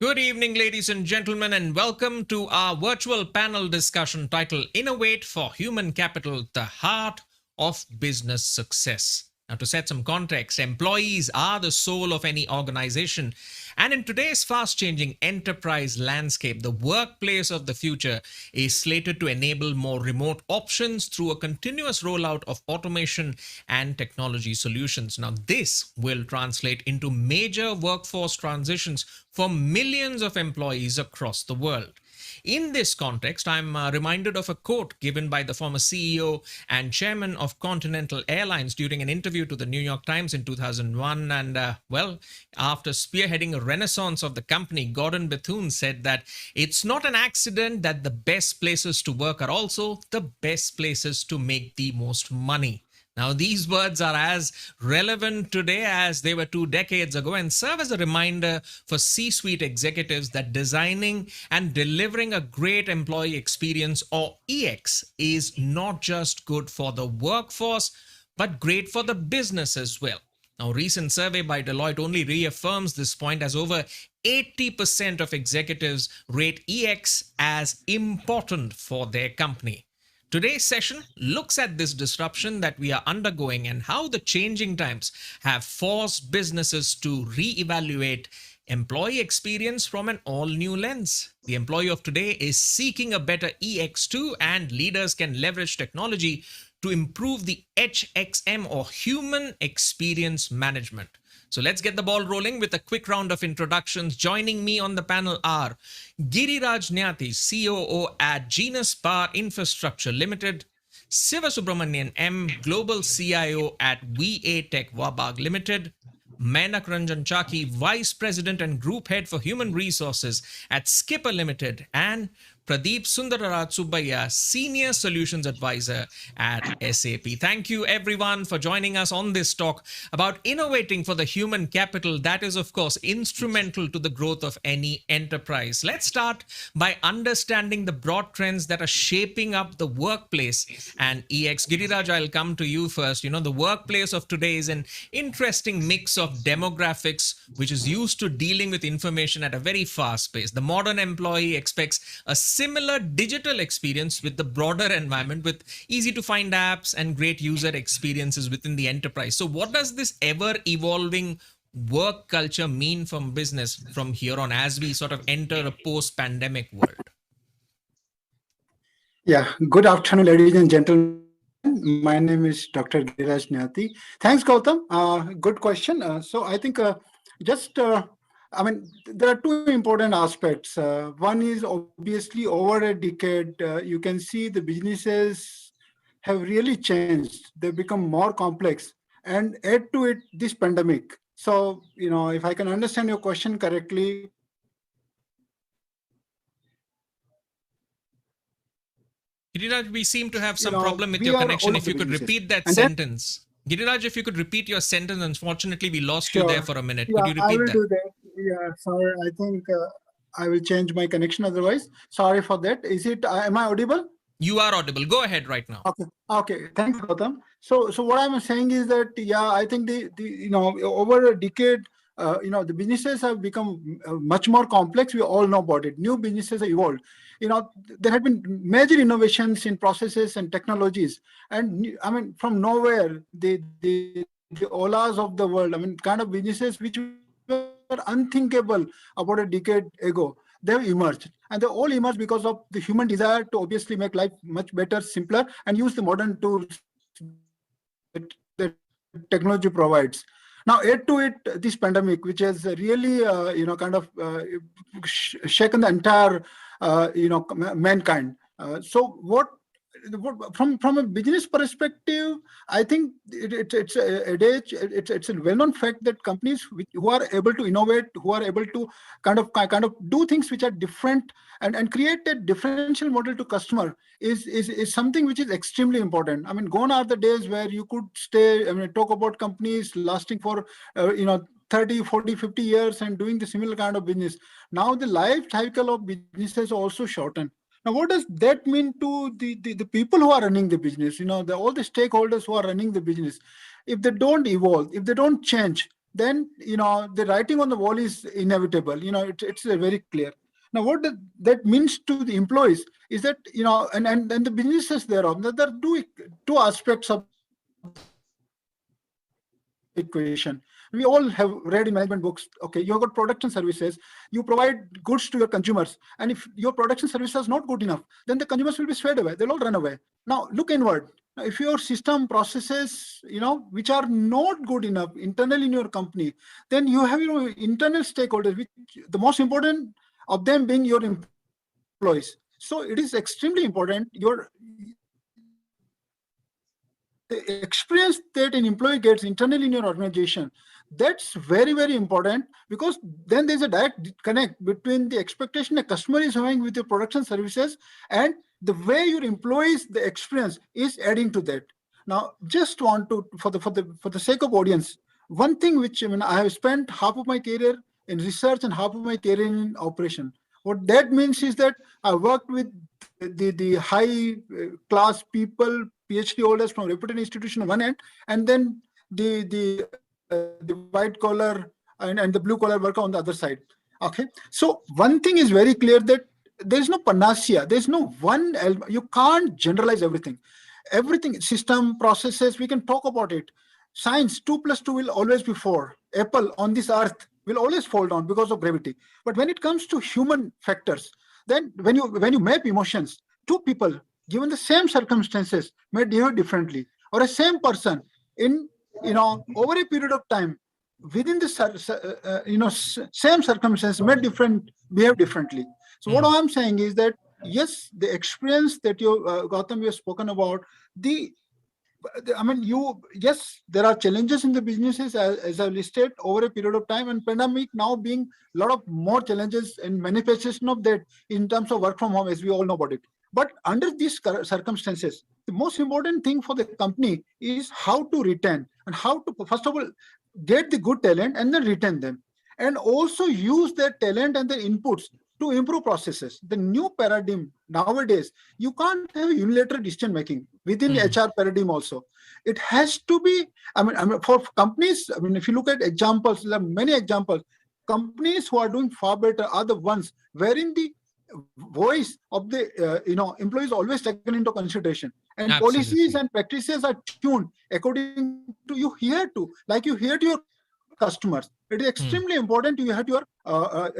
Good evening, ladies and gentlemen, and welcome to our virtual panel discussion titled Innovate for Human Capital, the Heart of Business Success. Now, to set some context, employees are the soul of any organization. And in today's fast changing enterprise landscape, the workplace of the future is slated to enable more remote options through a continuous rollout of automation and technology solutions. Now, this will translate into major workforce transitions for millions of employees across the world. In this context, I'm reminded of a quote given by the former CEO and chairman of Continental Airlines during an interview to the New York Times in 2001. And, after spearheading a renaissance of the company, Gordon Bethune said that it's not an accident that the best places to work are also the best places to make the most money. Now, these words are as relevant today as they were 2 decades ago and serve as a reminder for C suite executives that designing and delivering a great employee experience, or EX, is not just good for the workforce, but great for the business as well. Now, a recent survey by Deloitte only reaffirms this point, as over 80% of executives rate EX as important for their company. Today's session looks at this disruption that we are undergoing and how the changing times have forced businesses to reevaluate employee experience from an all new lens. The employee of today is seeking a better EX2, and leaders can leverage technology to improve the HXM, or human experience management. So let's get the ball rolling with a quick round of introductions. Joining me on the panel are Giriraj Nyati, COO at Genus Power Infrastructure Limited, Siva Subramanian M, Global CIO at VA Tech Wabag Limited, Menak Ranjan Chaki, Vice President and Group Head for Human Resources at Skipper Limited, and Pradeep Sundararaj Subbaiah, Senior Solutions Advisor at SAP. Thank you, everyone, for joining us on this talk about innovating for the human capital that is, of course, instrumental to the growth of any enterprise. Let's start by understanding the broad trends that are shaping up the workplace and EX. Giriraj, I'll come to you first. The workplace of today is an interesting mix of demographics, which is used to dealing with information at a very fast pace. The modern employee expects a similar digital experience with the broader environment, with easy to find apps and great user experiences within the enterprise. So what does this ever evolving work culture mean from business from here on as we sort of enter a post pandemic world? Yeah, good afternoon, ladies and gentlemen. My name is Dr. Giriraj Nyati. Thanks, Gautam. Good question. So I think there are two important aspects. One is obviously over a decade, you can see the businesses have really changed. They've become more complex, and add to it this pandemic. So, if I can understand your question correctly, Giriraj, we seem to have some problem with your connection. If you could repeat that sentence. Giriraj, if you could repeat your sentence. Unfortunately, we lost you there for a minute. Could you repeat I will that? do that. Yeah, sorry. I think I will change my connection otherwise. Sorry for that. Am I audible? You are audible. Go ahead right now. Okay. Thanks, Gautam. So what I'm saying is that, I think over a decade, the businesses have become much more complex. We all know about it. New businesses have evolved. There have been major innovations in processes and technologies, and from nowhere, the Olas of the world, kind of businesses which were unthinkable about a decade ago, they've emerged. And they all emerged because of the human desire to obviously make life much better, simpler, and use the modern tools that technology provides. Now, add to it this pandemic, which has really, shaken the entire, mankind. So from a business perspective, I think it's a well-known fact that companies who are able to innovate, who are able to kind of do things which are different and create a differential model to customer is something which is extremely important. Gone are the days where you could talk about companies lasting for 30, 40, 50 years and doing the similar kind of business. Now the life cycle of businesses also shortened. Now, what does that mean to the people who are running the business? All the stakeholders who are running the business. If they don't evolve, if they don't change, then the writing on the wall is inevitable. It's very clear. Now, what that means to the employees is that and the businesses thereof, that there are two aspects of the equation. We all have read in management books. Okay, you have got product and services. You provide goods to your consumers, and if your product and services are not good enough, then the consumers will be swayed away. They'll all run away. Now, look inward. Now, if your system processes, which are not good enough internally in your company, then you have internal stakeholders, which the most important of them being your employees. So it is extremely important the experience that an employee gets internally in your organization. That's very, very important, because then there's a direct connect between the expectation a customer is having with your products and services and the way your employees, the experience is adding to that. Now, just want to, for the sake of audience, one thing which I have spent half of my career in research and half of my career in operation. What that means is that I worked with the high class people, PhD holders from reputed institution on one end, and then the white collar and the blue collar worker on the other side. Okay, so one thing is very clear, that there is no panacea. There is no one. You can't generalize everything. Everything, system, processes, we can talk about it. Science, 2 plus 2 will always be 4. Apple on this earth will always fall down because of gravity. But when it comes to human factors, then when you map emotions, two people given the same circumstances may behave differently, or a same person in over a period of time within the same circumstances may behave differently. So what I'm saying is that yes, the experience that you Gautam, you have spoken about, yes, there are challenges in the businesses as I listed over a period of time, and pandemic now being a lot of more challenges and manifestation of that in terms of work from home, as we all know about it. But under these circumstances, the most important thing for the company is how to retain and how to, first of all, get the good talent and then retain them, and also use their talent and their inputs to improve processes. The new paradigm nowadays, you can't have unilateral decision making within HR paradigm also. It has to be, for companies, if you look at examples, there are many examples. Companies who are doing far better are the ones wherein the voice of the employees always taken into consideration, and Absolutely. policies and practices are tuned according to you hear to your customers. It is extremely important you hear to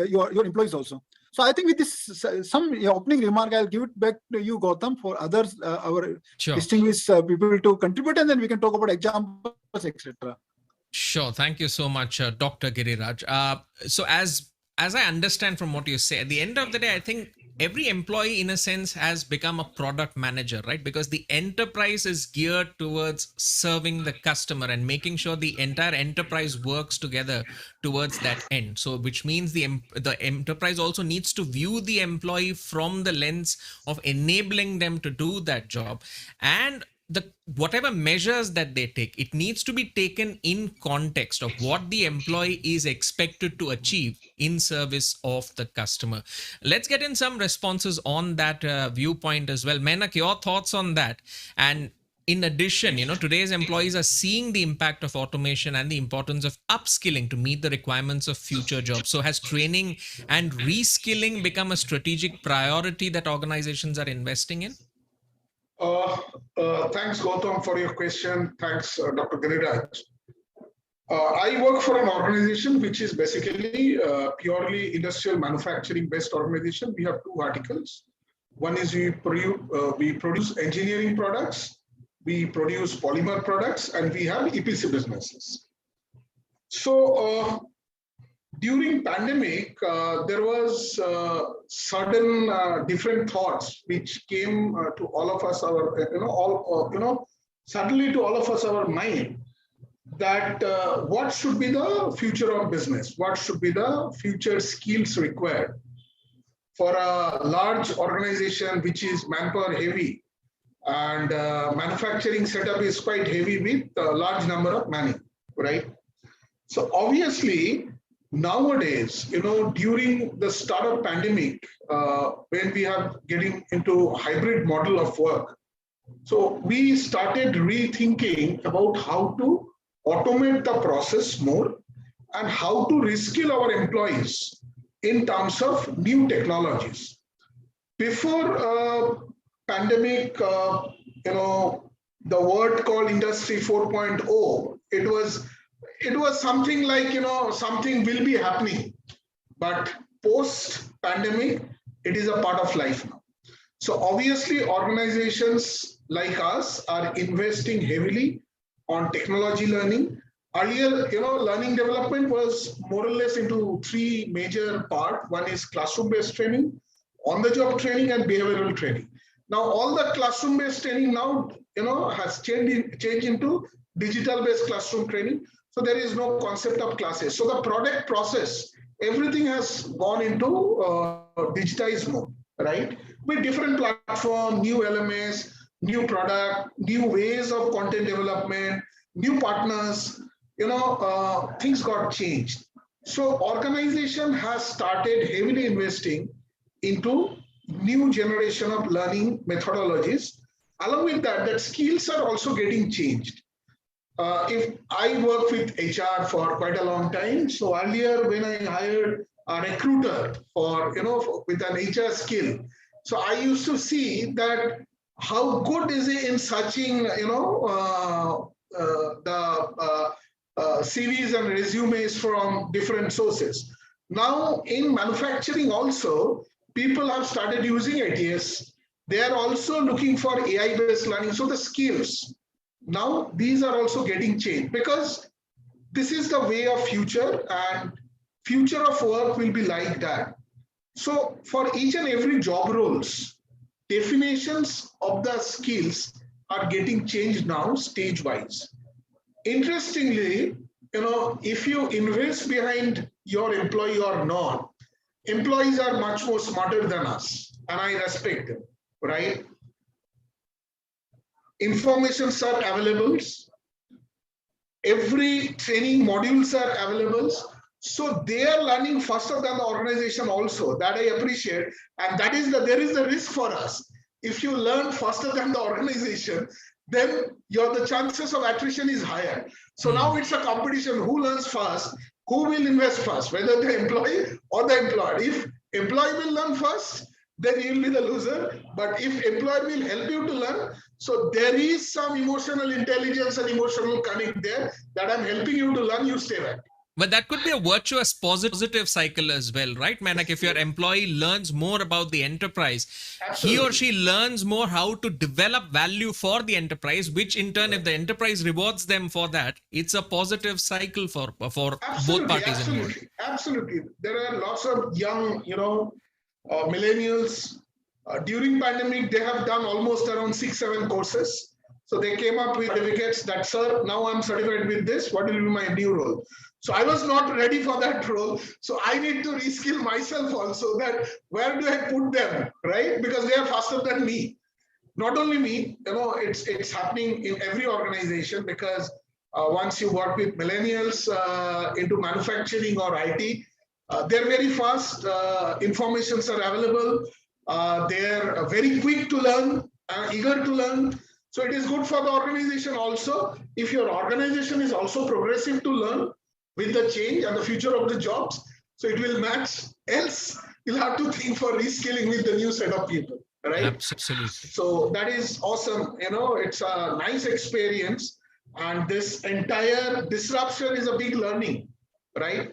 your employees also. So I think with this some opening remark, I'll give it back to you, Gautam, for others, our distinguished people to contribute, and then we can talk about examples, etc. Sure. Thank you so much, Dr. Giriraj. So as I understand from what you say, at the end of the day, I think every employee in a sense has become a product manager, right? Because the enterprise is geared towards serving the customer and making sure the entire enterprise works together towards that end. So which means the enterprise also needs to view the employee from the lens of enabling them to do that job. And whatever measures that they take, it needs to be taken in context of what the employee is expected to achieve in service of the customer. Let's get in some responses on that viewpoint as well. Menak, your thoughts on that? And in addition, today's employees are seeing the impact of automation and the importance of upskilling to meet the requirements of future jobs. So has training and reskilling become a strategic priority that organizations are investing in? Thanks, Gautam, for your question. Thanks, Dr. Giriraj. I work for an organization which is basically purely industrial manufacturing based organization. We have two verticals. One is we produce engineering products, we produce polymer products, and we have EPC businesses. So during pandemic, there was sudden different thoughts which came to all of us, suddenly to all of us our mind, that what should be the future of business? What should be the future skills required for a large organization which is manpower heavy, and manufacturing setup is quite heavy with a large number of money, right? So obviously, nowadays, during the start of pandemic, when we are getting into hybrid model of work, so we started rethinking about how to automate the process more and how to reskill our employees in terms of new technologies. Before pandemic, the word called Industry 4.0, it was something like, something will be happening. But post-pandemic, it is a part of life now. So obviously, organizations like us are investing heavily on technology learning. Earlier, learning development was more or less into three major parts. One is classroom-based training, on-the-job training, and behavioral training. Now, all the classroom-based training now, has changed into digital-based classroom training. So there is no concept of classes. So the product process, everything has gone into digitized mode, right? With different platform, new LMS, new product, new ways of content development, new partners, things got changed. So organization has started heavily investing into new generation of learning methodologies. Along with that skills are also getting changed. If I work with HR for quite a long time, so earlier when I hired a recruiter for, with an HR skill, so I used to see that how good is he in searching, the CVs and resumes from different sources. Now in manufacturing also, people have started using ATS. They are also looking for AI-based learning. So the skills, now these are also getting changed because this is the way of future, and future of work will be like that. So for each and every job roles, definitions of the skills are getting changed now stage-wise. Interestingly, if you invest behind your employee or not, employees are much more smarter than us, and I respect them, right? Informations are available. Every training modules are available. So they are learning faster than the organization also. That I appreciate. And that is there is the risk for us. If you learn faster than the organization, then the chances of attrition is higher. So now it's a competition. Who learns fast? Who will invest first? Whether the employee or the employer. If employee will learn first, then you will be the loser. But if employer will help you to learn, so there is some emotional intelligence and emotional connect there that I'm helping you to learn, you stay back. But that could be a virtuous positive cycle as well, right, Manak? If your employee learns more about the enterprise, Absolutely. He or she learns more how to develop value for the enterprise, which in turn, if the enterprise rewards them for that, it's a positive cycle for both parties involved. Absolutely. There are lots of young, millennials. During pandemic, they have done almost around 6-7 courses. So they came up with certificates that, sir, now I'm certified with this. What will be my new role? So I was not ready for that role. So I need to reskill myself also, that where do I put them, right? Because they are faster than me. Not only me, it's happening in every organization, because once you work with millennials into manufacturing or IT, they're very fast. Informations are available. They're very quick to learn, eager to learn. So it is good for the organization also. If your organization is also progressive to learn with the change and the future of the jobs, so it will match. Else, you'll have to think for reskilling with the new set of people, right? Absolutely. So that is awesome. It's a nice experience. And this entire disruption is a big learning, right?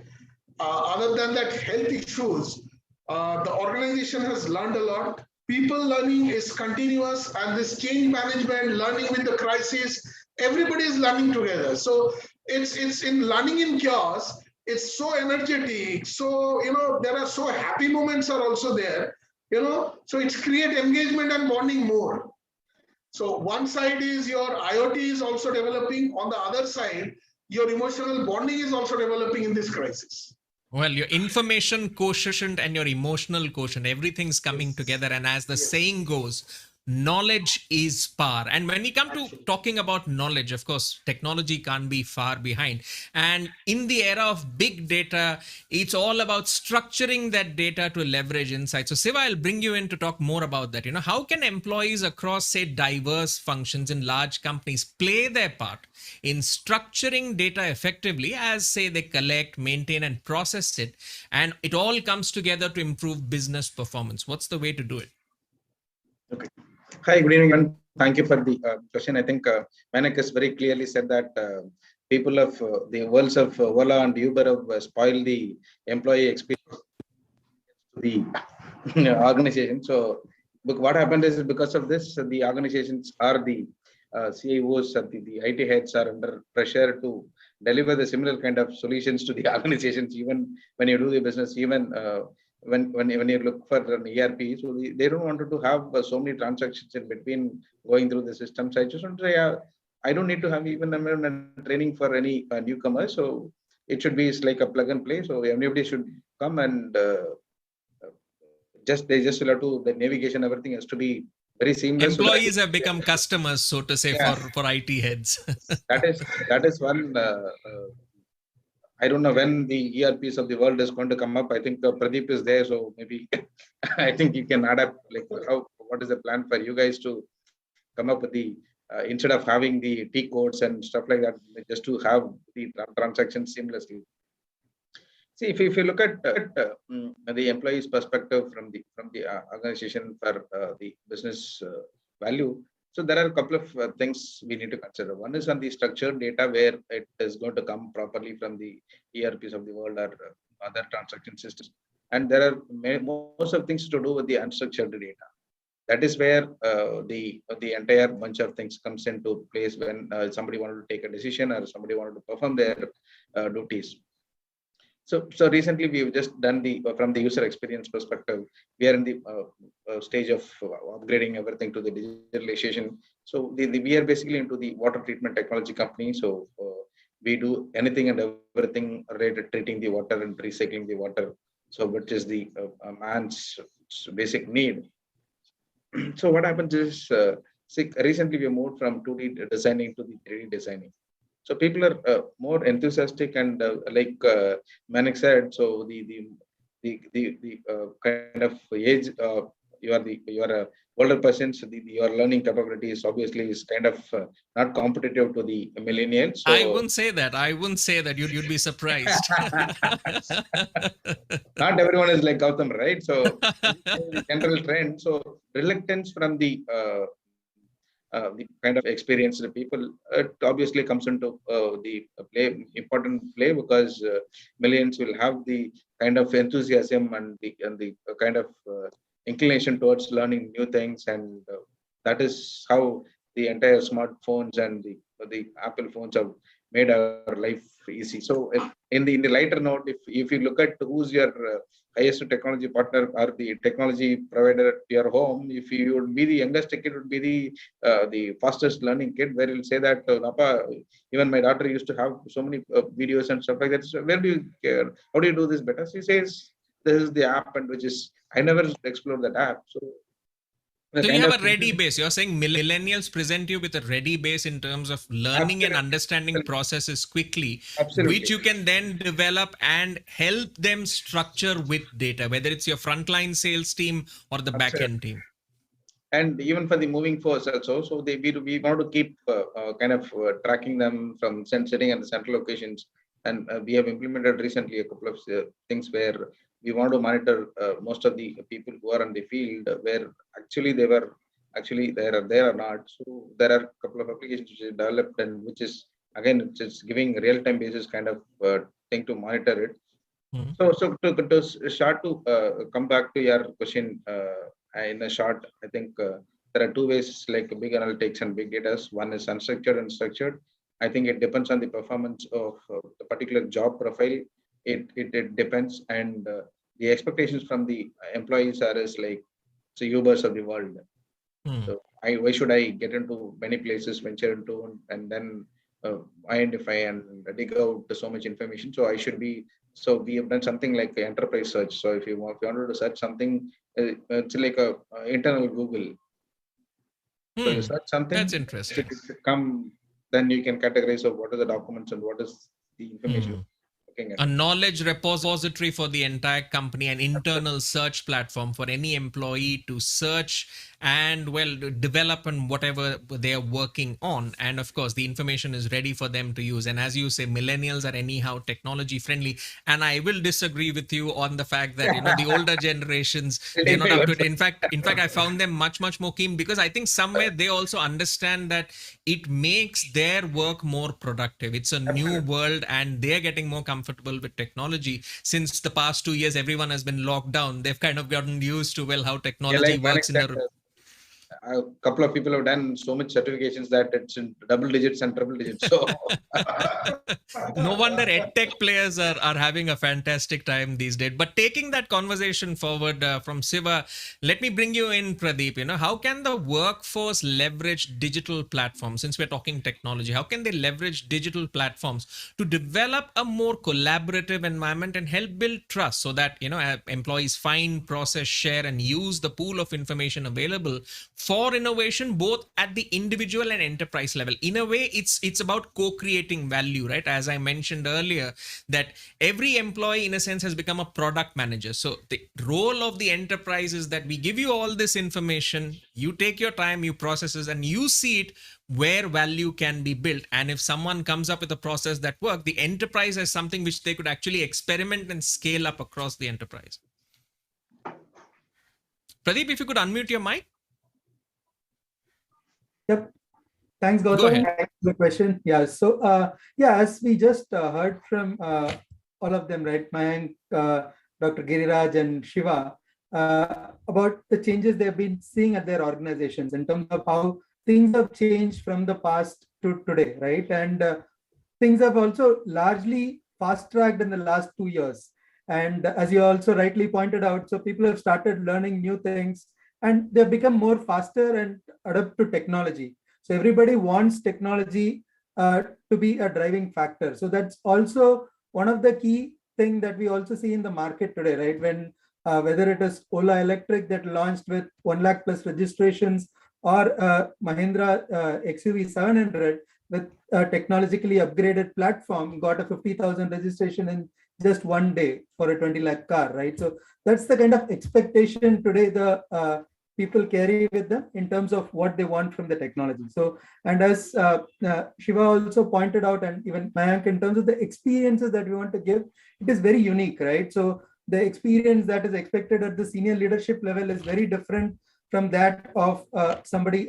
Other than that, health issues, the organization has learned a lot. People learning is continuous, and this change management, learning with the crisis, everybody is learning together. So it's in learning in chaos. It's so energetic. So, there are so happy moments are also there, so it's create engagement and bonding more. So one side is your IoT is also developing. On the other side, your emotional bonding is also developing in this crisis. Well, your information quotient and your emotional quotient, everything's coming together. And as the saying goes, knowledge is power. And when we come to talking about knowledge, of course, technology can't be far behind. And in the era of big data, it's all about structuring that data to leverage insight. So Siva, I'll bring you in to talk more about that. How can employees across, say, diverse functions in large companies play their part in structuring data effectively as, say, they collect, maintain, and process it, and it all comes together to improve business performance? What's the way to do it? Okay. Hi, good evening, and thank you for the question. I think Manik has very clearly said that people of the worlds of Ola and Uber have spoiled the employee experience to the organization. So, what happened is because of this, the organizations or the CIOs or the IT heads are under pressure to deliver the similar kind of solutions to the organizations, even when you do the business, even when you look for an ERP. So they don't want to have so many transactions in between going through the systems. I just want to say, I don't need to have even a training for any newcomer. So it should be like a plug and play. So everybody should come and they just will have to, the navigation, everything has to be very seamless. Employees have become customers, so to say, Yeah. for IT heads. that is one. I don't know when the ERPs of the world is going to come up. I think Pradeep is there, so maybe I think you can adapt. Like, what is the plan for you guys to come up with the instead of having the T codes and stuff like that, just to have the transactions seamlessly. See, if you look at the employee's perspective from the organization for the business value, so there are a couple of things we need to consider. One is on the structured data, where it is going to come properly from the ERPs of the world or other transaction systems, and there are most of things to do with the unstructured data. That is where the entire bunch of things comes into place when somebody wanted to take a decision or somebody wanted to perform their duties. So recently we've just done from the user experience perspective, we are in the stage of upgrading everything to the digitalization. So we are basically into the water treatment technology company. So we do anything and everything related to treating the water and recycling the water. So which is the man's basic need. So what happens is, recently we moved from 2D designing to the 3D designing. So people are more enthusiastic and like Manik said. So the kind of age you are a older person, so your learning capability is obviously is kind of not competitive to the millennials. So I wouldn't say that. You'd be surprised. Not everyone is like Gautam, right? So the general trend. So reluctance from the kind of experienced people, it obviously comes into the important play, because millions will have the kind of enthusiasm and the kind of inclination towards learning new things, and that is how the entire smartphones and the Apple phones have made our life easy. So in the lighter note, if you look at who's your highest technology partner or the technology provider at your home, if you would be the youngest kid, would be the fastest learning kid, where you'll say that Napa, even my daughter used to have so many videos and stuff like that. So where do you care? How do you do this better? She says this is the app, and which is I never explored that app. So you have a ready base. You're saying millennials present you with a ready base in terms of learning and understanding processes quickly, which you can then develop and help them structure with data, whether it's your frontline sales team or the backend team. And even for the moving force also, so we want to keep kind of tracking them from sitting at the central locations, and we have implemented recently a couple of things where we want to monitor most of the people who are on the field, where actually they were there or not. So there are a couple of applications which is developed, and which is again it's giving real-time basis kind of thing to monitor it. Mm-hmm. So to come back to your question in a short, I think there are two ways, like big analytics and big data. One is unstructured and structured. I think it depends on the performance of the particular job profile. It depends, and the expectations from the employees are as like Ubers of the world. So why should I get into many places, venture into, and then identify and dig out so much information? So I should be. So we have done something like enterprise search. So if you wanted to search something, it's like a internal Google. So you search something, That's interesting. it should come, then you can categorize of what are the documents and what is the information looking at. A knowledge repository for the entire company, an internal search platform for any employee to search and, well, develop on whatever they are working on. And of course, the information is ready for them to use. And as you say, millennials are anyhow technology friendly. And I will disagree with you on the fact that, the older generations, they're not up to it. In fact, I found them much, much more keen, because I think somewhere they also understand that it makes their work more productive. It's a new world and they're getting more comfortable with technology. Since the past 2 years, everyone has been locked down. They've kind of gotten used to, well, how technology works in a couple of people have done so much certifications that it's in double digits and triple digits. So no wonder edtech players are having a fantastic time these days. But taking that conversation forward from Siva, let me bring you in, Pradeep. How can the workforce leverage digital platforms? Since we're talking technology, how can they leverage digital platforms to develop a more collaborative environment and help build trust, so that employees find, process, share, and use the pool of information available for innovation, both at the individual and enterprise level? In a way, it's about co-creating value, right? As I mentioned earlier, that every employee in a sense has become a product manager. So the role of the enterprise is that we give you all this information, you take your time, you process it, and you see it where value can be built. And if someone comes up with a process that works, the enterprise has something which they could actually experiment and scale up across the enterprise. Pradeep, if you could unmute your mic. Yep. Thanks, Gautam. Go ahead. Thanks for the question. Yeah. So, as we just heard from all of them, right? Mayank, Dr. Giriraj, and Shiva, about the changes they've been seeing at their organizations in terms of how things have changed from the past to today, right? And things have also largely fast-tracked in the last 2 years. And as you also rightly pointed out, so people have started learning new things, and they've become more faster and adapt to technology. So everybody wants technology to be a driving factor. So that's also one of the key thing that we also see in the market today, right? When whether it is Ola Electric that launched with 1 lakh plus registrations, or Mahindra XUV 700 with a technologically upgraded platform, got a 50,000 registration in just one day for a 20 lakh car, right? So that's the kind of expectation today the people carry with them in terms of what they want from the technology. So, and as Shiva also pointed out, and even Mayank, in terms of the experiences that we want to give, it is very unique, right? So the experience that is expected at the senior leadership level is very different from that of somebody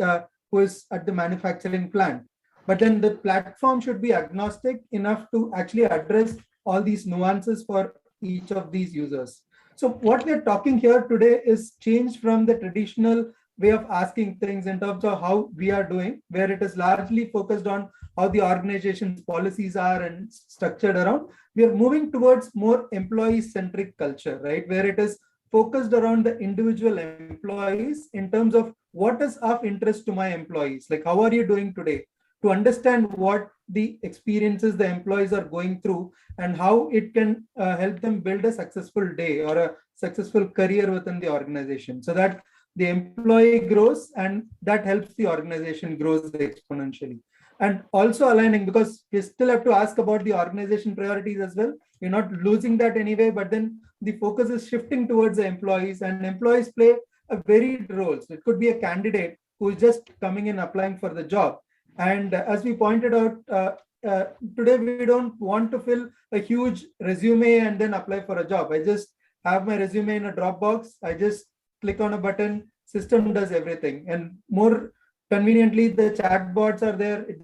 who is at the manufacturing plant. But then the platform should be agnostic enough to actually address all these nuances for each of these users. So what we're talking here today is change from the traditional way of asking things in terms of how we are doing, where it is largely focused on how the organization's policies are and structured around. We are moving towards more employee-centric culture, right? Where it is focused around the individual employees in terms of what is of interest to my employees. Like, how are you doing today? To understand what the experiences the employees are going through and how it can help them build a successful day or a successful career within the organization, so that the employee grows and that helps the organization grows exponentially. And also aligning, because we still have to ask about the organization priorities as well. We're not losing that anyway, but then the focus is shifting towards the employees, and employees play a varied role. So it could be a candidate who is just coming in applying for the job. And as we pointed out, today we don't want to fill a huge resume and then apply for a job. I just have my resume in a Dropbox. I just click on a button, system does everything. And more conveniently, the chatbots are there. It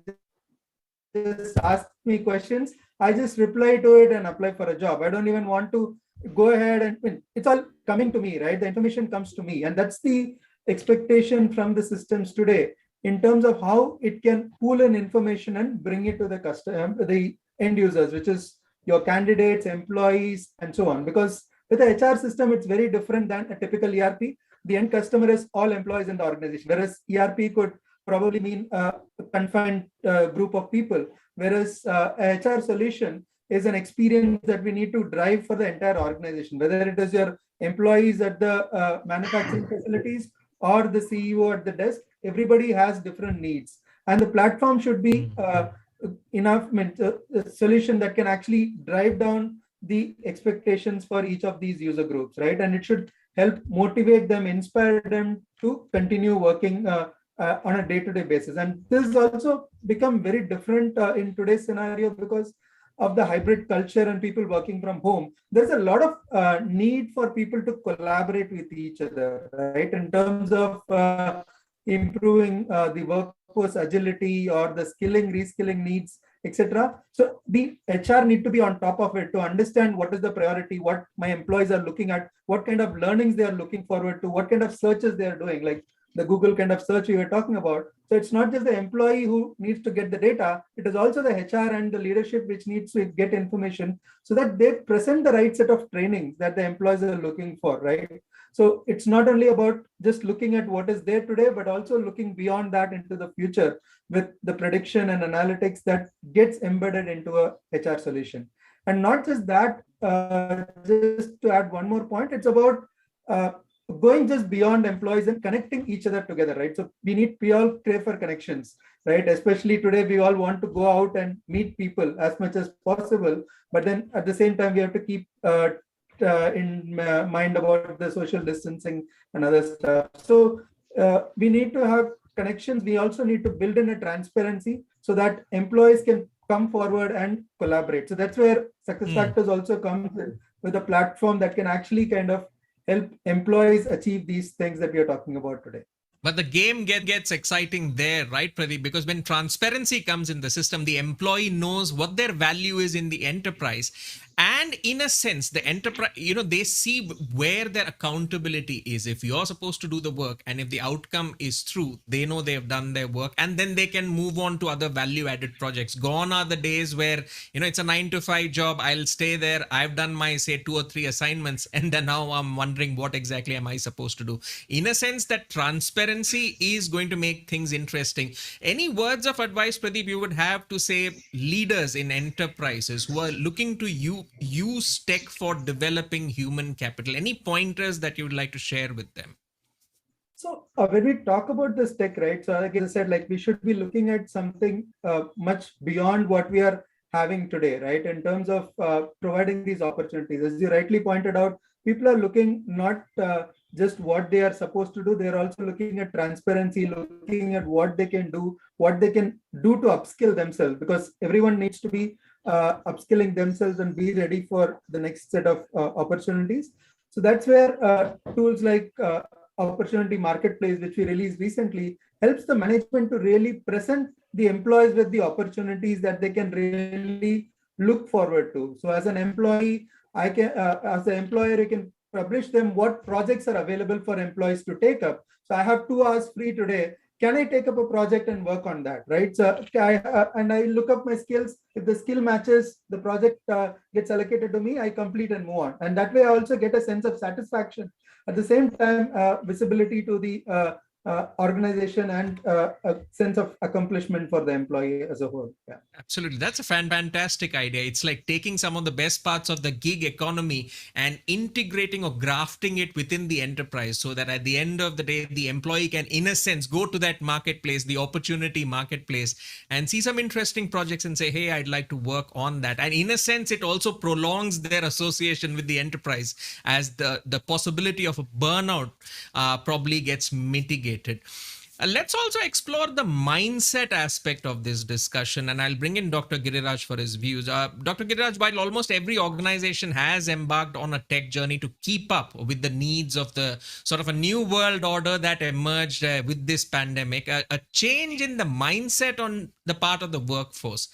just asks me questions. I just reply to it and apply for a job. I don't even want to go ahead and it's all coming to me, right? The information comes to me. And that's the expectation from the systems today, in terms of how it can pool in information and bring it to the customer, the end users, which is your candidates, employees, and so on. Because with the HR system, it's very different than a typical ERP. The end customer is all employees in the organization, whereas ERP could probably mean a confined group of people, whereas a HR solution is an experience that we need to drive for the entire organization, whether it is your employees at the manufacturing facilities or the CEO at the desk, everybody has different needs. And the platform should be enough a solution that can actually drive down the expectations for each of these user groups, right? And it should help motivate them, inspire them to continue working on a day-to-day basis. And this also become very different in today's scenario because of the hybrid culture and people working from home. There's a lot of need for people to collaborate with each other, right? In terms of improving the workforce agility or the skilling, reskilling needs, etc. So the HR need to be on top of it to understand what is the priority, what my employees are looking at, what kind of learnings they are looking forward to, what kind of searches they are doing, like the Google kind of search we were talking about. So it's not just the employee who needs to get the data, it is also the HR and the leadership which needs to get information so that they present the right set of trainings that the employees are looking for, right? So it's not only about just looking at what is there today, but also looking beyond that into the future with the prediction and analytics that gets embedded into a HR solution. And not just that, just to add one more point, it's about going just beyond employees and connecting each other together, right? So we all crave for connections, right? Especially today, we all want to go out and meet people as much as possible. But then at the same time, we have to keep in mind about the social distancing and other stuff. So we need to have connections. We also need to build in a transparency so that employees can come forward and collaborate. So that's where SuccessFactors also comes in with a platform that can actually kind of help employees achieve these things that we are talking about today. But the game gets exciting there, right, Pradeep? Because when transparency comes in the system, the employee knows what their value is in the enterprise. And in a sense, the enterprise, they see where their accountability is. If you're supposed to do the work and if the outcome is true, they know they've done their work and then they can move on to other value added projects. Gone are the days where, it's a 9-to-5 job. I'll stay there. I've done my, say, 2 or 3 assignments. And then now I'm wondering what exactly am I supposed to do? In a sense, that transparency is going to make things interesting. Any words of advice, Pradeep, you would have to say leaders in enterprises who are looking to use tech for developing human capital? Any pointers that you would like to share with them? So when we talk about this tech, right? So like I said, like we should be looking at something much beyond what we are having today, right? In terms of providing these opportunities, as you rightly pointed out, people are looking not just what they are supposed to do. They're also looking at transparency, looking at what they can do to upskill themselves, because everyone needs to be upskilling themselves and be ready for the next set of opportunities. So that's where tools like Opportunity Marketplace, which we released recently, helps the management to really present the employees with the opportunities that they can really look forward to. So as an employee, as an employer, you can publish them what projects are available for employees to take up. So I have 2 hours free today. Can I take up a project and work on that, right? So I look up my skills. If the skill matches, the project gets allocated to me, I complete and move on. And that way I also get a sense of satisfaction. At the same time, visibility to the organization and a sense of accomplishment for the employee as a whole. Yeah. Absolutely. That's a fantastic idea. It's like taking some of the best parts of the gig economy and integrating or grafting it within the enterprise so that at the end of the day, the employee can, in a sense, go to that marketplace, the opportunity marketplace, and see some interesting projects and say, hey, I'd like to work on that. And in a sense, it also prolongs their association with the enterprise as the possibility of a burnout probably gets mitigated. Let's also explore the mindset aspect of this discussion, and I'll bring in Dr. Giriraj for his views. Dr. Giriraj, while almost every organization has embarked on a tech journey to keep up with the needs of the sort of a new world order that emerged with this pandemic, a change in the mindset on the part of the workforce,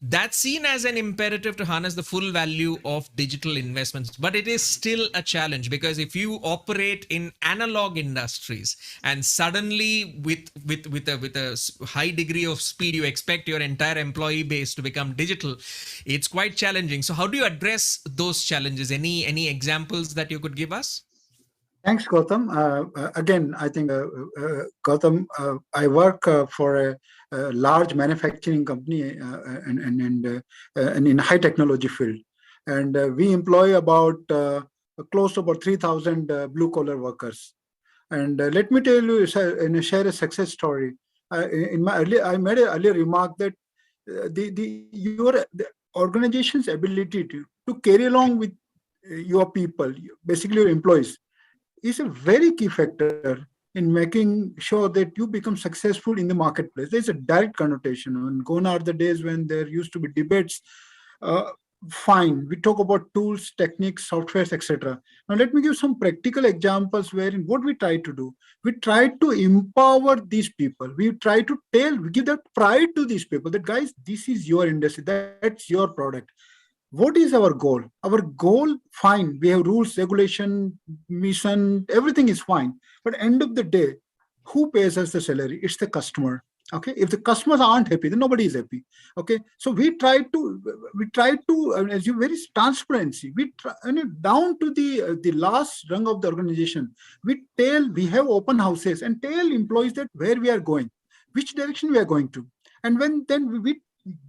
that's seen as an imperative to harness the full value of digital investments. But it is still a challenge, because if you operate in analog industries and suddenly with a high degree of speed, you expect your entire employee base to become digital, it's quite challenging. So how do you address those challenges? Any examples that you could give us? Thanks, Gautam. Again, I think, Gautam, I work for a large manufacturing company and in high technology field. And we employ about close to about 3,000 blue collar workers. And let me tell you, share a success story. I made an earlier remark that the organization's ability to carry along with your people, basically your employees, is a very key factor in making sure that you become successful in the marketplace. There's a direct connotation. And gone are the days when there used to be debates. Uh, Fine, we talk about tools, techniques, softwares, etc. Now, let me give some practical examples wherein what we try to do. We try to empower these people. We try to we give that pride to these people that, guys, this is your industry, that's your product. What is our goal? Our goal, fine, we have rules, regulation, mission, everything is fine. But end of the day, who pays us the salary? It's the customer. Okay, if the customers aren't happy, then nobody is happy. Okay, so we try to as you very transparency, we try, down to the last rung of the organization, we have open houses and tell employees that where we are going, which direction we are going to. And when then we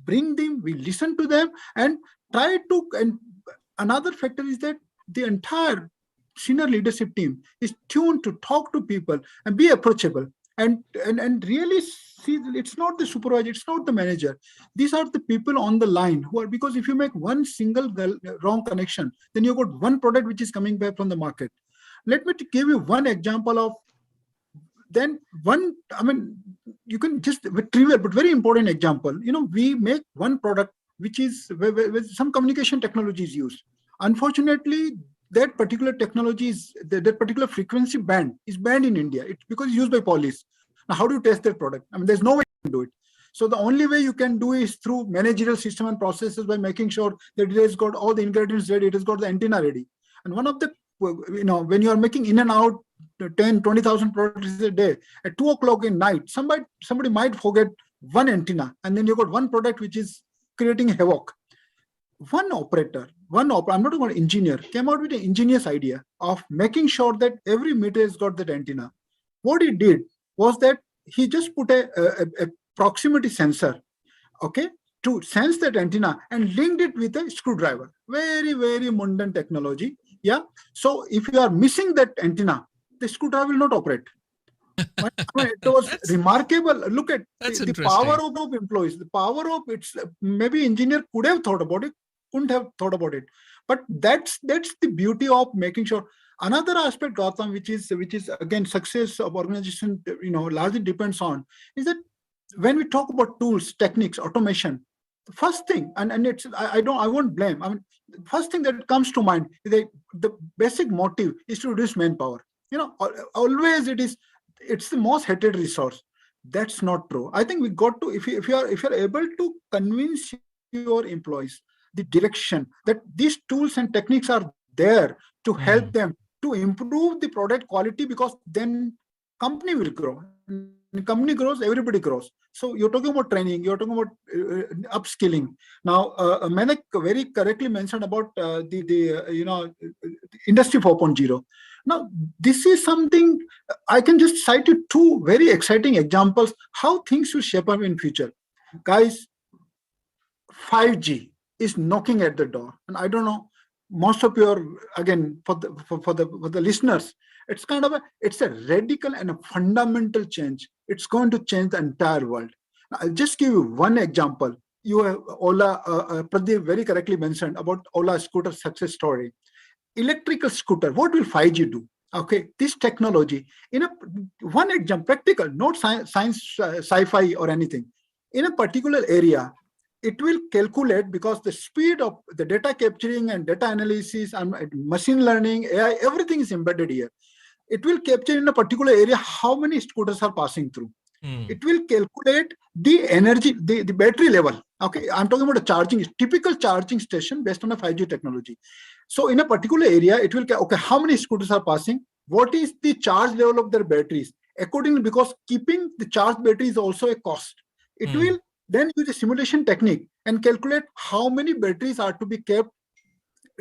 bring them, we listen to them and try to. And another factor is that the entire senior leadership team is tuned to talk to people and be approachable, and really see, it's not the supervisor, it's not the manager. These are the people on the line who are, because if you make one single wrong connection, then you've got one product which is coming back from the market. Let me give you one example of then one, I mean, you can just trivial but very important example. We make one product which is where some communication technology is used. Unfortunately, that particular technology is that particular frequency band is banned in India. It's because it's used by police. Now, how do you test that product? I mean, there's no way you can do it. So the only way you can do is through managerial system and processes by making sure that it has got all the ingredients ready, it has got the antenna ready. And one of the, when you are making in and out 10, 20,000 products a day, at 2 o'clock in night, somebody might forget one antenna, and then you've got one product which is creating havoc. I'm not talking about engineer, came out with an ingenious idea of making sure that every meter has got that antenna. What he did was that he just put a proximity sensor, okay, to sense that antenna and linked it with a screwdriver. Very, very mundane technology. Yeah. So if you are missing that antenna, the screwdriver will not operate. But, it was remarkable. Look at the power of employees, the power of it's maybe engineer could have thought about it, couldn't have thought about it. But that's the beauty of making sure. Another aspect, Gautam, which is again success of organization, largely depends on, is that when we talk about tools, techniques, automation, the first thing, and it's I won't blame. I mean, the first thing that comes to mind is that the basic motive is to reduce manpower. Always it's the most hated resource. That's not true. I think we got to, if you are able to convince your employees the direction that these tools and techniques are there to help them to improve the product quality, because then company will grow. When company grows, everybody grows. So you're talking about training, you're talking about upskilling. Now, Manek very correctly mentioned about the industry 4.0. Now, this is something I can just cite you two very exciting examples how things will shape up in future. Guys, 5G is knocking at the door, and I don't know, most of you are, again, for the listeners, it's kind of it's a radical and a fundamental change. It's going to change the entire world. I'll just give you one example. You have Ola, Pradeep very correctly mentioned about Ola scooter success story. Electrical scooter, what will 5G do? Okay, this technology, one example, practical, not science, sci-fi or anything. In a particular area, it will calculate, because the speed of the data capturing and data analysis and machine learning, AI, everything is embedded here. It will capture in a particular area how many scooters are passing through. It will calculate the energy, the battery level. Okay, I'm talking about a typical charging station based on a 5G technology. So in a particular area, it will, okay, how many scooters are passing? What is the charge level of their batteries? Accordingly, because keeping the charged battery is also a cost. It will then use a simulation technique and calculate how many batteries are to be kept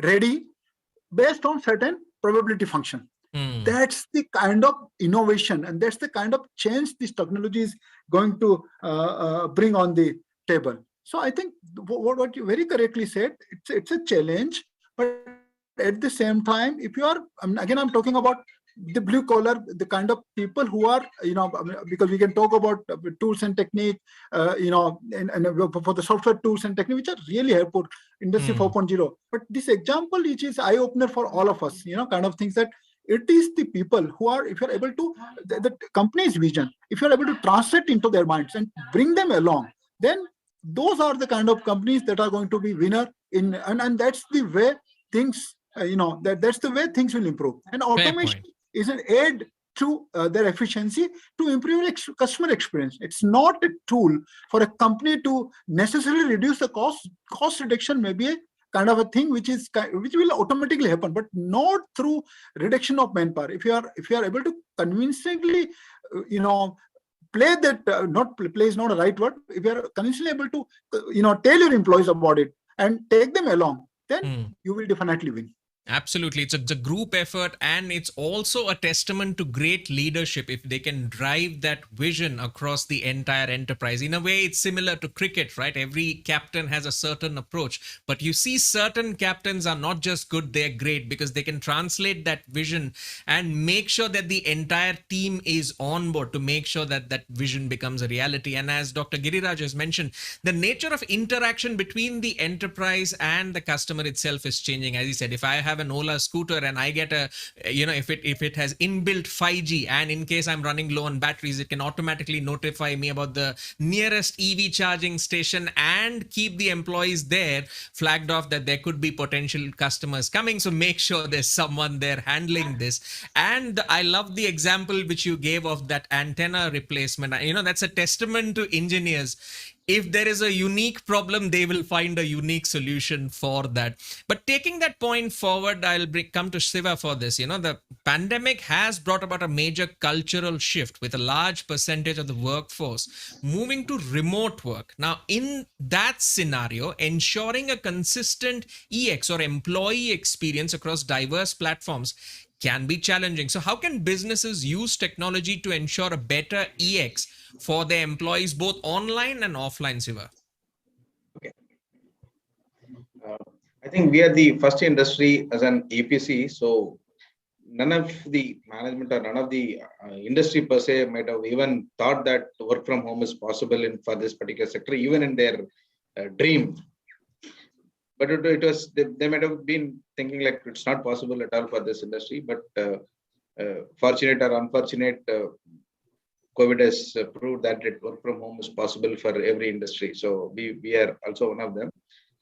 ready based on certain probability function. That's the kind of innovation, and that's the kind of change this technology is going to bring on the table. So I think what you very correctly said, it's a challenge, but at the same time, if you are, again, I'm talking about the blue collar, the kind of people who are, because we can talk about tools and technique, and for the software tools and technique, which are really helpful, Industry 4.0. But this example, which is eye opener for all of us, kind of things that it is the people who are, if you're able to, the company's vision, if you're able to translate into their minds and bring them along, then those are the kind of companies that are going to be winner in, and that's the way things, that's the way things will improve. And automation is an aid to their efficiency to improve customer experience. It's not a tool for a company to necessarily reduce the cost. Cost reduction may be a kind of a thing which will automatically happen, but not through reduction of manpower. If you are able to convincingly, play that, not play is not a right word. If you are convincingly able to, tell your employees about it and take them along, then you will definitely win. Absolutely. It's a group effort, and it's also a testament to great leadership if they can drive that vision across the entire enterprise. In a way, it's similar to cricket, right? Every captain has a certain approach, but you see certain captains are not just good, they're great because they can translate that vision and make sure that the entire team is on board to make sure that that vision becomes a reality. And as Dr. Giriraj has mentioned, the nature of interaction between the enterprise and the customer itself is changing. As he said, if I have an Ola scooter and I get a, if it has inbuilt 5G, and in case I'm running low on batteries, it can automatically notify me about the nearest EV charging station and keep the employees there flagged off that there could be potential customers coming. So make sure there's someone there handling this. And I love the example which you gave of that antenna replacement. That's a testament to engineers. If there is a unique problem, they will find a unique solution for that. But taking that point forward, I'll come to Shiva for this. The pandemic has brought about a major cultural shift with a large percentage of the workforce moving to remote work. Now, in that scenario, ensuring a consistent EX or employee experience across diverse platforms can be challenging. So how can businesses use technology to ensure a better EX for their employees, both online and offline, Siva? Okay. I think we are the first industry as an EPC. So none of the management or none of the industry per se might have even thought that work from home is possible for this particular sector, even in their dream. But it was, they might have been thinking like it's not possible at all for this industry. But fortunate or unfortunate, COVID has proved that work from home is possible for every industry. So we are also one of them.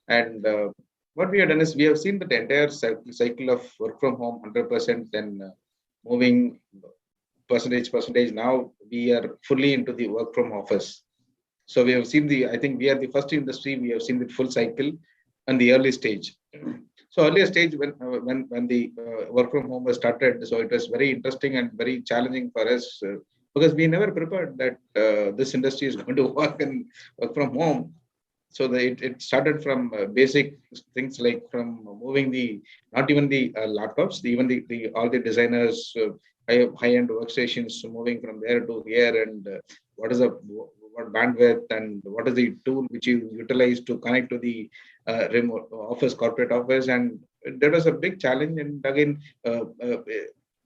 And what we have done is we have seen the entire cycle of work from home 100%, then moving percentage. Now we are fully into the work from office. So we have seen I think we are the first industry, we have seen the full cycle and the early stage. So earlier stage when the work from home was started, so it was very interesting and very challenging for us because we never prepared that this industry is going to work from home. So it started from basic things like from moving not even the laptops, even all the designers, high-end workstations, moving from there to here, and what bandwidth and what is the tool which you utilize to connect to the remote office, corporate office. And there was a big challenge. And again,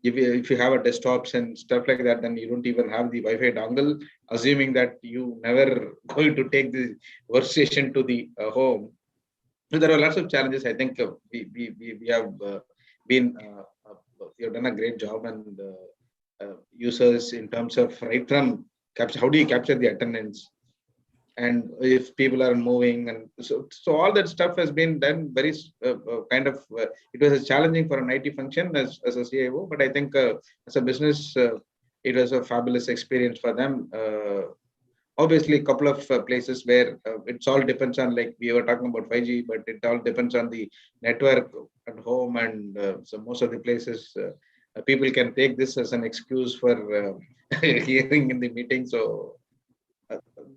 if you have a desktops and stuff like that, then you don't even have the Wi-Fi dongle, assuming that you never going to take the workstation to the home. So there are lots of challenges. I think we have been we have done a great job, and users in terms of right from how do you capture the attendance, and if people are moving, and so all that stuff has been done very it was challenging for an IT function as a CIO, but I think as a business it was a fabulous experience for them. Obviously a couple of places where it's all depends on, like we were talking about 5G, but it all depends on the network at home, and so most of the places people can take this as an excuse for hearing in the meeting. So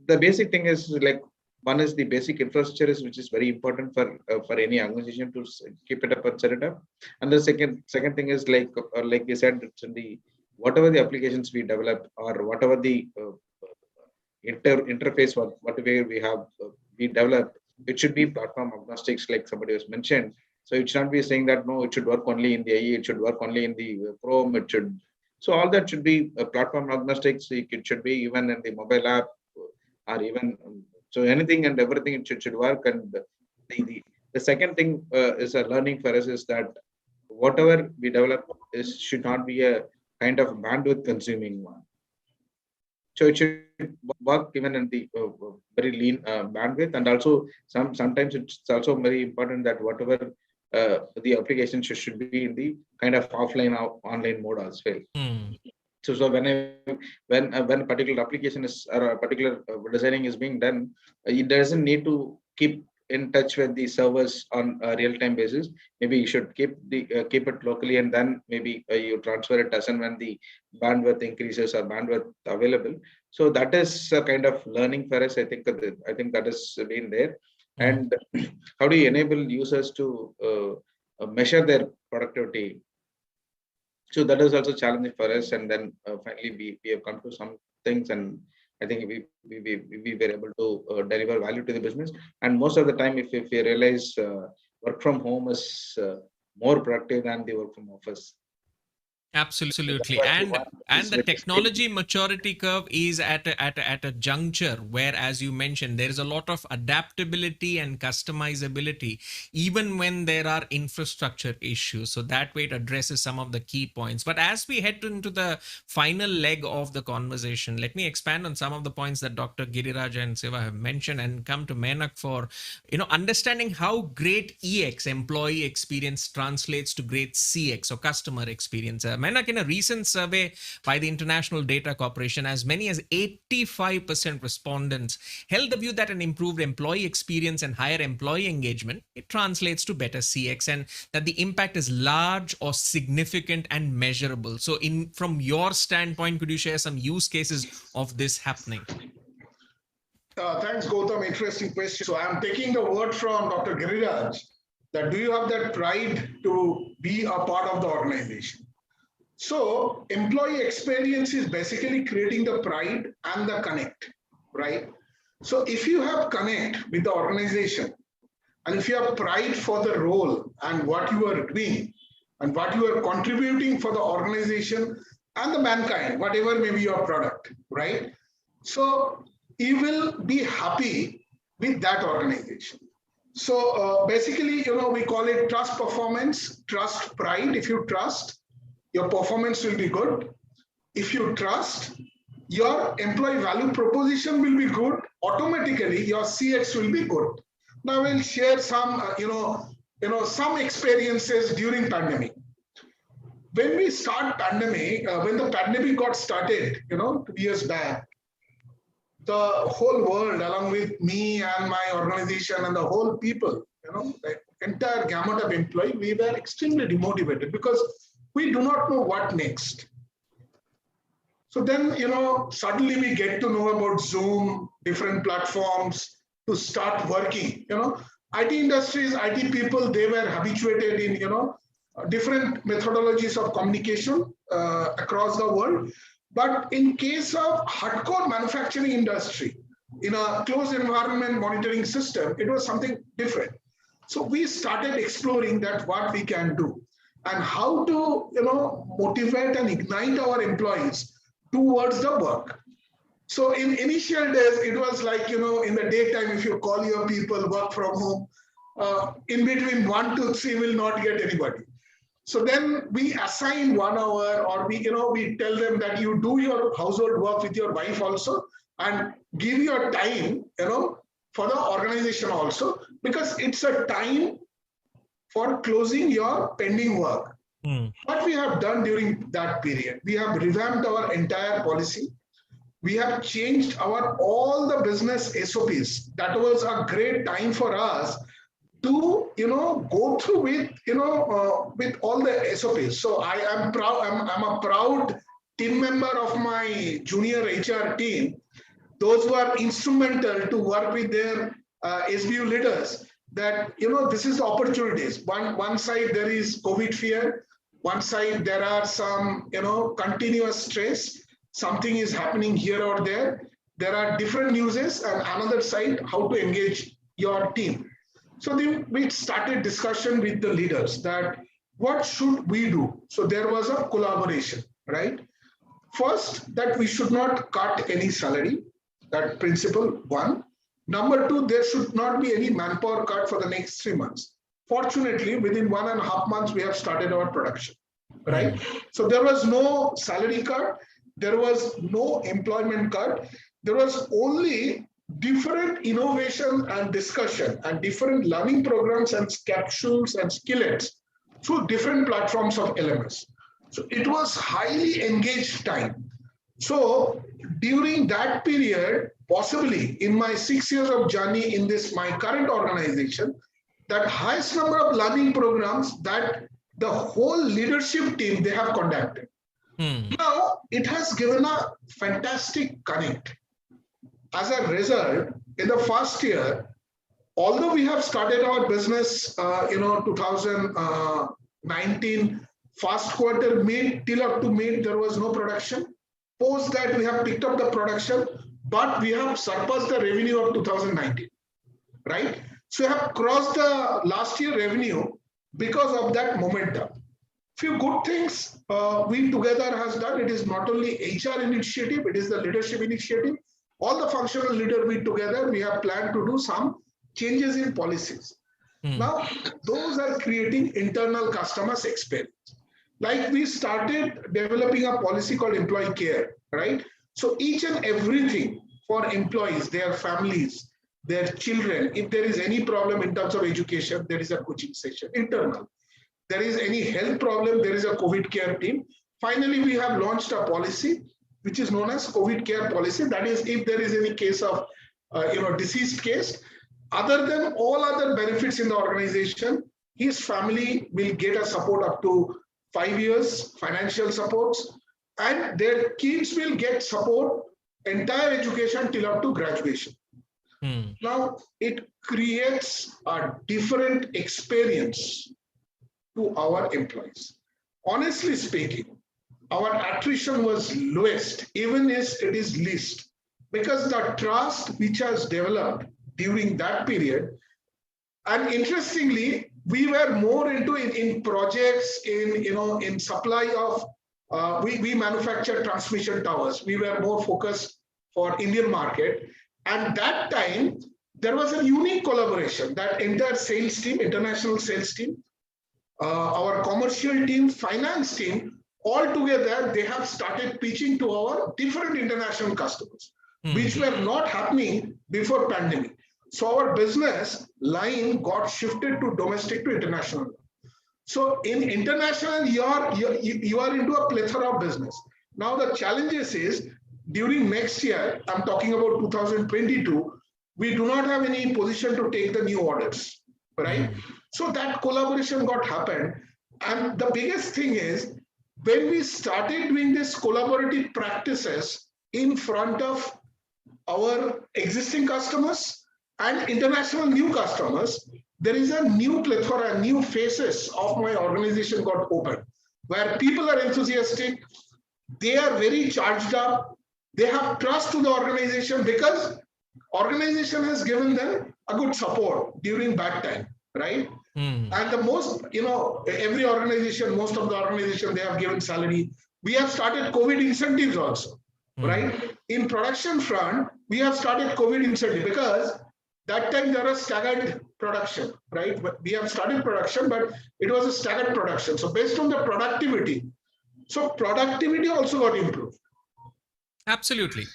the basic thing is, like, one is the basic infrastructure which is very important for any organization to keep it up and set it up. And the second thing is like you said, it's in the whatever the applications we develop or whatever the interface whatever we develop, it should be platform agnostics, like somebody was mentioned. So it should not be saying that no, it should work only in the IE, it should work only in the Chrome, it should. So all that should be platform agnostic. So it should be even in the mobile app or even so anything and everything it should work. And the second thing is a learning for us is that whatever we develop should not be a kind of bandwidth consuming one. So it should work even in the very lean bandwidth, and also sometimes it's also very important that whatever the application should be in the kind of offline or online mode as well. So when a particular application is or a particular designing is being done, it doesn't need to keep in touch with the servers on a real-time basis. Maybe you should keep it locally, and then maybe you transfer it as and when the bandwidth increases or bandwidth available. So that is a kind of learning for us. I think that has been there. And how do you enable users to measure their productivity? So that is also challenging for us. And then finally we have come to some things, and I think we were able to deliver value to the business. And most of the time, if we realize work from home is more productive than the work from office. Absolutely. And the technology maturity curve is at a juncture where, as you mentioned, there is a lot of adaptability and customizability, even when there are infrastructure issues. So that way it addresses some of the key points. But as we head into the final leg of the conversation, let me expand on some of the points that Dr. Giriraj and Siva have mentioned and come to Menak for, understanding how great EX, employee experience, translates to great CX, or customer experience. Menak, in a recent survey by the International Data Corporation, as many as 85% respondents held the view that an improved employee experience and higher employee engagement, it translates to better CX, and that the impact is large or significant and measurable. So from your standpoint, could you share some use cases of this happening? Thanks, Gautam. Interesting question. So I'm taking the word from Dr. Giriraj that do you have that pride to be a part of the organization? So employee experience is basically creating the pride and the connect, right? So if you have connect with the organization, and if you have pride for the role and what you are doing and what you are contributing for the organization and the mankind, whatever may be your product, right? So you will be happy with that organization. So basically, we call it trust performance, trust pride. If you trust, your performance will be good. If you trust, your employee value proposition will be good. Automatically, your CX will be good. Now we'll share some, some experiences during pandemic. When we start pandemic, when the pandemic got started, 2 years back, the whole world, along with me and my organization and the whole people, the entire gamut of employee, we were extremely demotivated because we do not know what next. So then, suddenly we get to know about Zoom, different platforms to start working. IT industries, IT people, they were habituated in, different methodologies of communication across the world. But in case of hardcore manufacturing industry, in a closed environment monitoring system, it was something different. So we started exploring that what we can do and how to, motivate and ignite our employees towards the work. So in initial days, it was like, in the daytime, if you call your people work from home, in between 1 to 3 will not get anybody. So then we assign 1 hour, or we tell them that you do your household work with your wife also and give your time, for the organization also, because it's a time for closing your pending work. What we have done during that period, we have revamped our entire policy. We have changed all the business SOPs. That was a great time for us to, go through with, with all the SOPs. So I am proud, I'm a proud team member of my junior HR team. Those who are instrumental to work with their SBU leaders, that, this is the opportunities. One side there is COVID fear. One side there are some, continuous stress. Something is happening here or there. There are different uses, and another side, how to engage your team. So then we started discussion with the leaders that what should we do? So there was a collaboration, right? First, that we should not cut any salary, that principle one. Number two, there should not be any manpower cut for the next 3 months. Fortunately, within 1.5 months, we have started our production, right? So there was no salary cut, there was no employment cut, there was only different innovation and discussion and different learning programs and capsules and skillets through different platforms of LMS. So it was highly engaged time. So during that period, possibly in my 6 years of journey in this, my current organization, that highest number of learning programs that the whole leadership team, they have conducted. Now, it has given a fantastic connect. As a result, in the first year, although we have started our business, 2019, first quarter mid till up to mid, there was no production. Post that, we have picked up the production, but we have surpassed the revenue of 2019, right? So we have crossed the last year revenue because of that momentum. Few good things we together has done. It is not only HR initiative, it is the leadership initiative. All the functional leader we together, we have planned to do some changes in policies. Now, those are creating internal customers experience. Like we started developing a policy called employee care, right? So each and everything for employees, their families, their children, if there is any problem in terms of education, there is a coaching session, internal. There is any health problem, there is a COVID care team. Finally, we have launched a policy which is known as COVID care policy. That is, if there is any case of, deceased case, other than all other benefits in the organization, his family will get a support up to 5 years, financial supports, and their kids will get support, entire education till up to graduation. Now, it creates a different experience to our employees. Honestly speaking, our attrition was lowest, even as it is least, because the trust which has developed during that period, and interestingly, we were more into in projects, in supply of, we manufacture transmission towers. We were more focused for Indian market. And that time, there was a unique collaboration, that entire sales team, international sales team, our commercial team, finance team, all together, they have started pitching to our different international customers, which were not happening before pandemic. So our business line got shifted to domestic to international. So in international, you are into a plethora of business. Now the challenges is, during next year, I'm talking about 2022, we do not have any position to take the new orders, right? So that collaboration got happened. And the biggest thing is, when we started doing this collaborative practices in front of our existing customers and international new customers, there is a new plethora, new faces of my organization got opened, where people are enthusiastic, they are very charged up, they have trust to the organization because organization has given them a good support during bad time, right? And the most, every organization, most of the organization, they have given salary. We have started COVID incentives also, right? In production front, we have started COVID incentive because that time there was staggered production, right? But we have started production, but it was a staggered production. So based on the productivity, so productivity also got improved. Absolutely.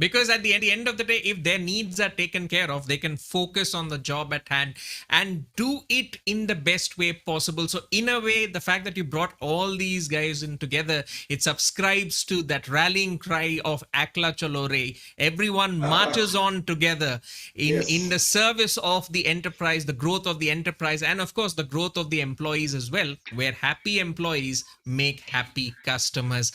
Because at the end of the day, if their needs are taken care of, they can focus on the job at hand and do it in the best way possible. So in a way, the fact that you brought all these guys in together, it subscribes to that rallying cry of Akla Chalore. Everyone marches on together in the service of the enterprise, the growth of the enterprise, and of course, the growth of the employees as well, where happy employees make happy customers.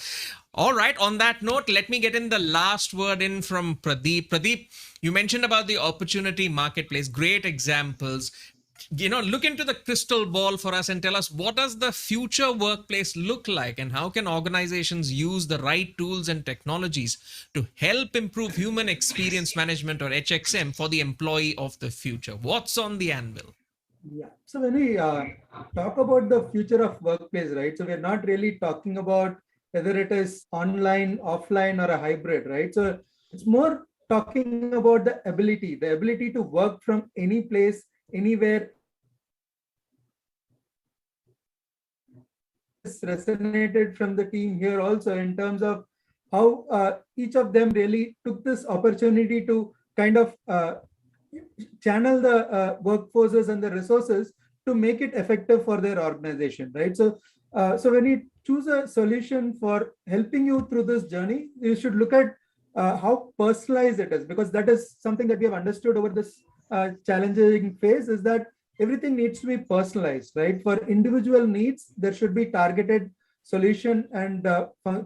All right. On that note, let me get in the last word in from Pradeep. Pradeep, you mentioned about the opportunity marketplace. Great examples. Look into the crystal ball for us and tell us, what does the future workplace look like, and how can organizations use the right tools and technologies to help improve human experience management, or HXM, for the employee of the future? What's on the anvil? Yeah. So when we talk about the future of workplace, right? So we're not really talking about whether it is online, offline, or a hybrid, right? So it's more talking about the ability to work from any place, anywhere, resonated from the team here also in terms of how each of them really took this opportunity to kind of channel the workforces and the resources to make it effective for their organization, right? So when you choose a solution for helping you through this journey, you should look at how personalized it is, because that is something that we have understood over this challenging phase, is that everything needs to be personalized, right? For individual needs, there should be targeted solution and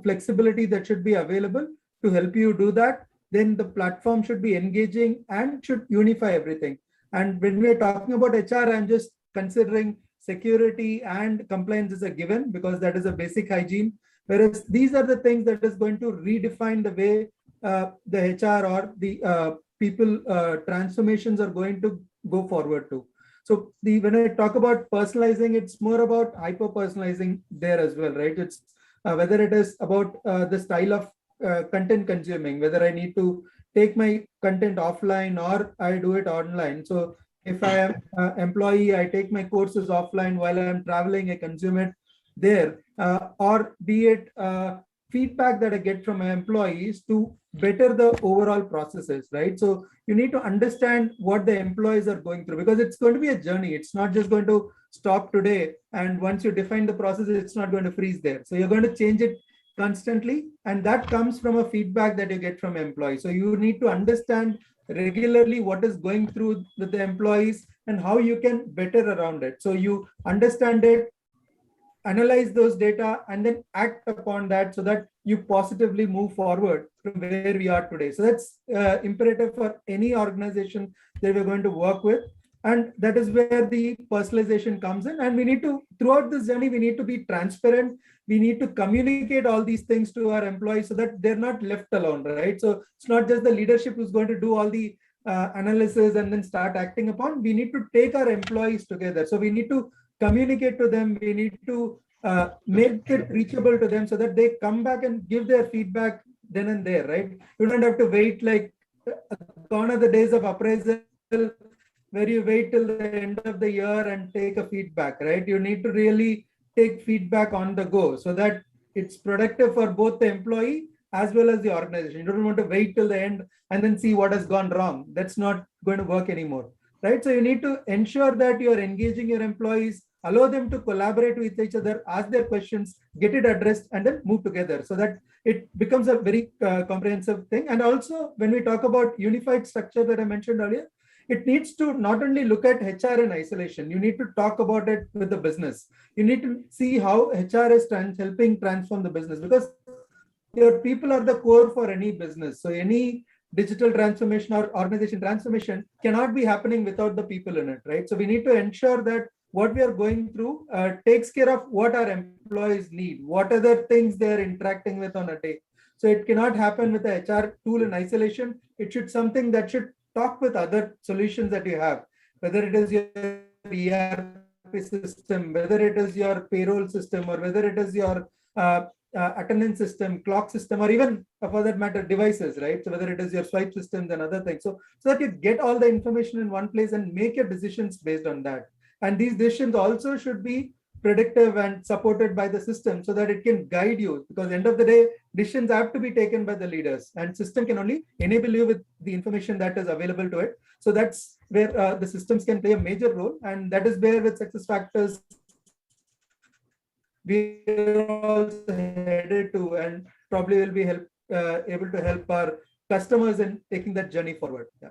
flexibility that should be available to help you do that. Then the platform should be engaging and should unify everything. And when we're talking about HR, I'm just considering security and compliance is a given, because that is a basic hygiene. Whereas these are the things that is going to redefine the way the HR or the people transformations are going to go forward to. So when I talk about personalizing, it's more about hyper personalizing there as well, right? It's whether it is about the style of content consuming, whether I need to take my content offline or I do it online. So if I am an employee, I take my courses offline while I'm traveling, I consume it there, or be it feedback that I get from my employees to better the overall processes, right? So you need to understand what the employees are going through, because it's going to be a journey. It's not just going to stop today. And once you define the process, it's not going to freeze there. So you're going to change it constantly, and that comes from a feedback that you get from employees. So you need to understand regularly what is going through with the employees and how you can better around it. So you understand it, analyze those data, and then act upon that so that you positively move forward from where we are today. So that's imperative for any organization that we're going to work with. And that is where the personalization comes in. And we need to, throughout this journey, we need to be transparent. We need to communicate all these things to our employees so that they're not left alone, right? So it's not just the leadership who's going to do all the analysis and then start acting upon. We need to take our employees together. So we need to communicate to them. We need to make it reachable to them so that they come back and give their feedback then and there, right? You don't have to wait, like gone are the days of appraisal where you wait till the end of the year and take a feedback, right? You need to really take feedback on the go so that it's productive for both the employee as well as the organization. You don't want to wait till the end and then see what has gone wrong. That's not going to work anymore, right? So you need to ensure that you're engaging your employees, allow them to collaborate with each other, ask their questions, get it addressed, and then move together so that it becomes a very comprehensive thing. And also, when we talk about unified structure that I mentioned earlier, it needs to not only look at HR in isolation, you need to talk about it with the business. You need to see how HR is helping transform the business, because your people are the core for any business. So any digital transformation or organization transformation cannot be happening without the people in it, right? So we need to ensure that what we are going through takes care of what our employees need, what other things they're interacting with on a day. So it cannot happen with the HR tool in isolation. It should something that should talk with other solutions that you have, whether it is your ERP system, whether it is your payroll system, or whether it is your attendance system, clock system, or even for that matter, devices, right? So whether it is your swipe systems and other things. So that you get all the information in one place and make your decisions based on that. And these decisions also should be predictive and supported by the system so that it can guide you, because at the end of the day, decisions have to be taken by the leaders, and system can only enable you with the information that is available to it. So that's where the systems can play a major role. And that is where with success factors, we are also headed to, and probably will be able to help our customers in taking that journey forward. Yeah.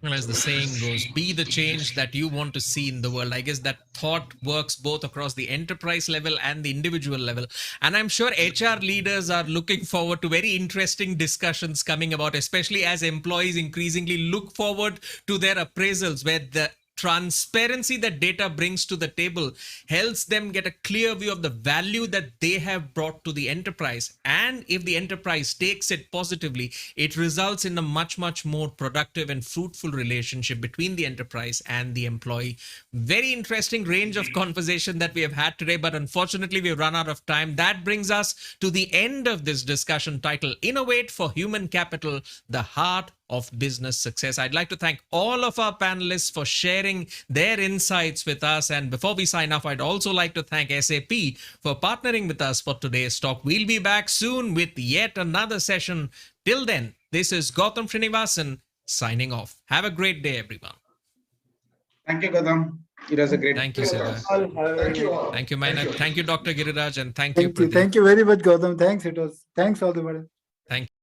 Well, as the saying goes, be the change that you want to see in the world. I guess that thought works both across the enterprise level and the individual level. And I'm sure HR leaders are looking forward to very interesting discussions coming about, especially as employees increasingly look forward to their appraisals, where the transparency that data brings to the table helps them get a clear view of the value that they have brought to the enterprise. And if the enterprise takes it positively, it results in a much, much more productive and fruitful relationship between the enterprise and the employee. Very interesting range of conversation that we have had today, but unfortunately we've run out of time. That brings us to the end of this discussion titled Innovate for Human Capital, the Heart of Business Success. I'd like to thank all of our panelists for sharing their insights with us. And before we sign off, I'd also like to thank SAP for partnering with us for today's talk. We'll be back soon with yet another session. Till then, this is Gautam Srinivasan signing off. Have a great day, everyone. Thank you, Gautam. It was a great. Thank you, sir. Thank you all. Thank you, Mainak. Thank you, Dr. Giriraj, and thank you, Thank you. Pradeep. Thank you very much, Gautam. Thanks. Thanks all the way. Thank you.